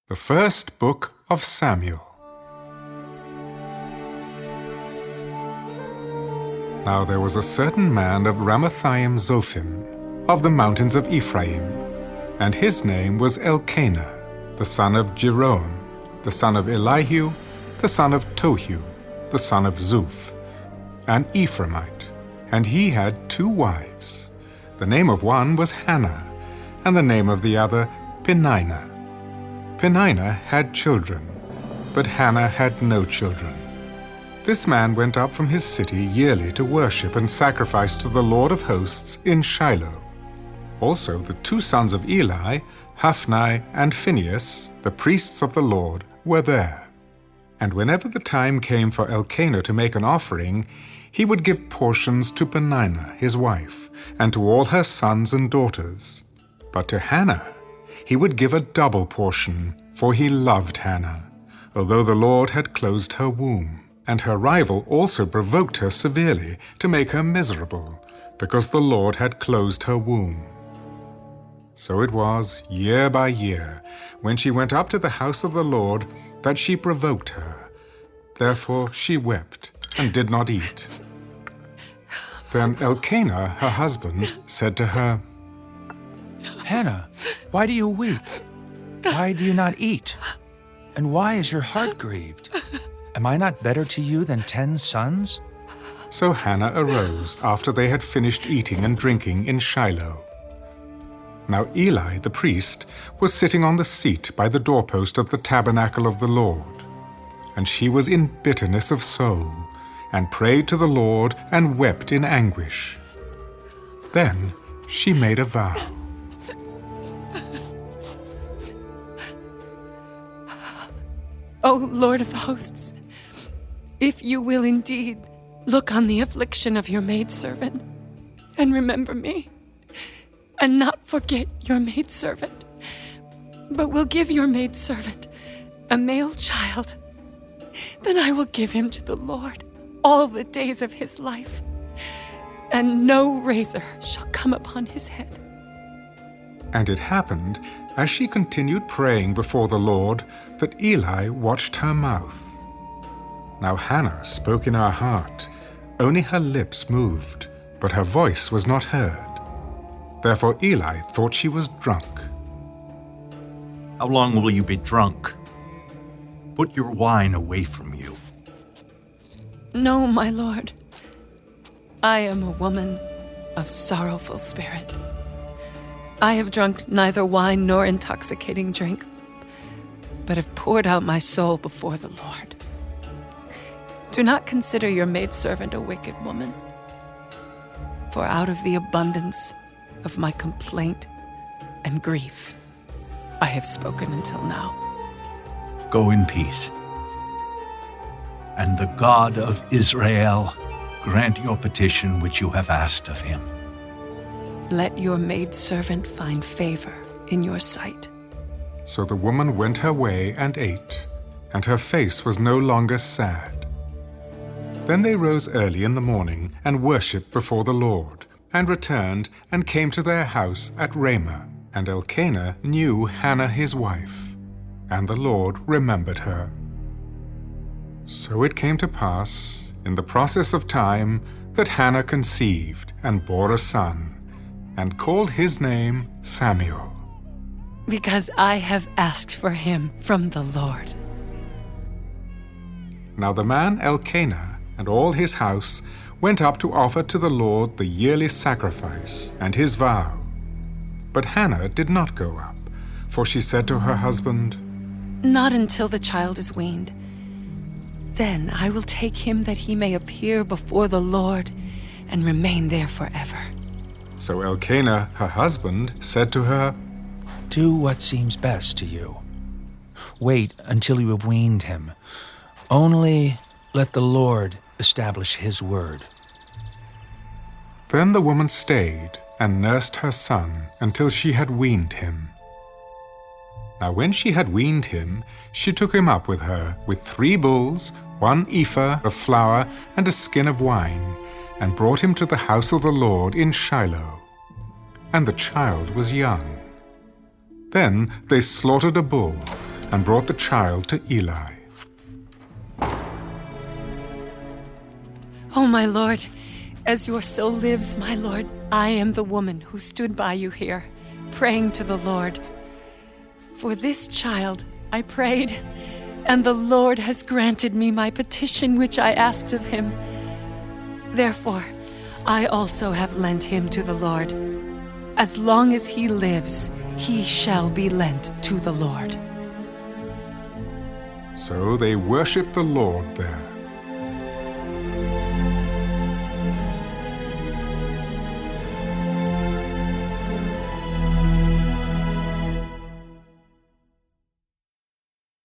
The first book of Samuel. Now there was a certain man of Ramathaim Zophim, of the mountains of Ephraim, and his name was Elkanah, the son of Jeroham, the son of Elihu, the son of Tohu, the son of Zuph, an Ephraimite, and he had 2 wives. The name of one was Hannah, and the name of the other Peninnah. Peninnah had children, but Hannah had no children. This man went up from his city yearly to worship and sacrifice to the Lord of hosts in Shiloh. Also the 2 sons of Eli, Hophni and Phinehas, the priests of the Lord, were there. And whenever the time came for Elkanah to make an offering, he would give portions to Peninnah his wife, and to all her sons and daughters. But to Hannah he would give a double portion, for he loved Hannah, although the Lord had closed her womb. And her rival also provoked her severely to make her miserable, because the Lord had closed her womb. So it was, year by year, when she went up to the house of the Lord, that she provoked her. Therefore she wept, and did not eat. Then Elkanah, her husband, said to her, "Hannah, why do you weep? Why do you not eat? And why is your heart grieved? Am I not better to you than 10 sons?" So Hannah arose after they had finished eating and drinking in Shiloh. Now Eli the priest was sitting on the seat by the doorpost of the tabernacle of the Lord. And she was in bitterness of soul, and prayed to the Lord and wept in anguish. Then she made a vow. O Lord of hosts, if you will indeed look on the affliction of your maidservant, and remember me, and not forget your maidservant, but will give your maidservant a male child, then I will give him to the Lord all the days of his life, and no razor shall come upon his head. And it happened, as she continued praying before the Lord, that Eli watched her mouth. Now Hannah spoke in her heart, only her lips moved, but her voice was not heard. Therefore Eli thought she was drunk. How long will you be drunk? Put your wine away from you. No, my lord. I am a woman of sorrowful spirit. I have drunk neither wine nor intoxicating drink, but have poured out my soul before the Lord. Do not consider your maidservant a wicked woman, for out of the abundance of my complaint and grief I have spoken until now. Go in peace. And the God of Israel grant your petition which you have asked of him. Let your maidservant find favor in your sight. So the woman went her way and ate, and her face was no longer sad. Then they rose early in the morning and worshipped before the Lord, and returned and came to their house at Ramah. And Elkanah knew Hannah his wife, and the Lord remembered her. So it came to pass, in the process of time, that Hannah conceived and bore a son, and called his name Samuel. Because I have asked for him from the Lord. Now the man Elkanah and all his house went up to offer to the Lord the yearly sacrifice and his vow. But Hannah did not go up, for she said to her husband, Not until the child is weaned. Then I will take him that he may appear before the Lord and remain there forever. So Elkanah, her husband, said to her, "Do what seems best to you. Wait until you have weaned him. Only let the Lord establish his word." Then the woman stayed and nursed her son until she had weaned him. Now when she had weaned him, she took him up with her with 3 bulls, 1 ephah of flour, and a skin of wine, and brought him to the house of the Lord in Shiloh. And the child was young. Then they slaughtered a bull, and brought the child to Eli. Oh, my lord, as your soul lives, my lord, I am the woman who stood by you here, praying to the Lord. For this child I prayed, and the Lord has granted me my petition which I asked of him. Therefore, I also have lent him to the Lord. As long as he lives, he shall be lent to the Lord. So they worshipped the Lord there.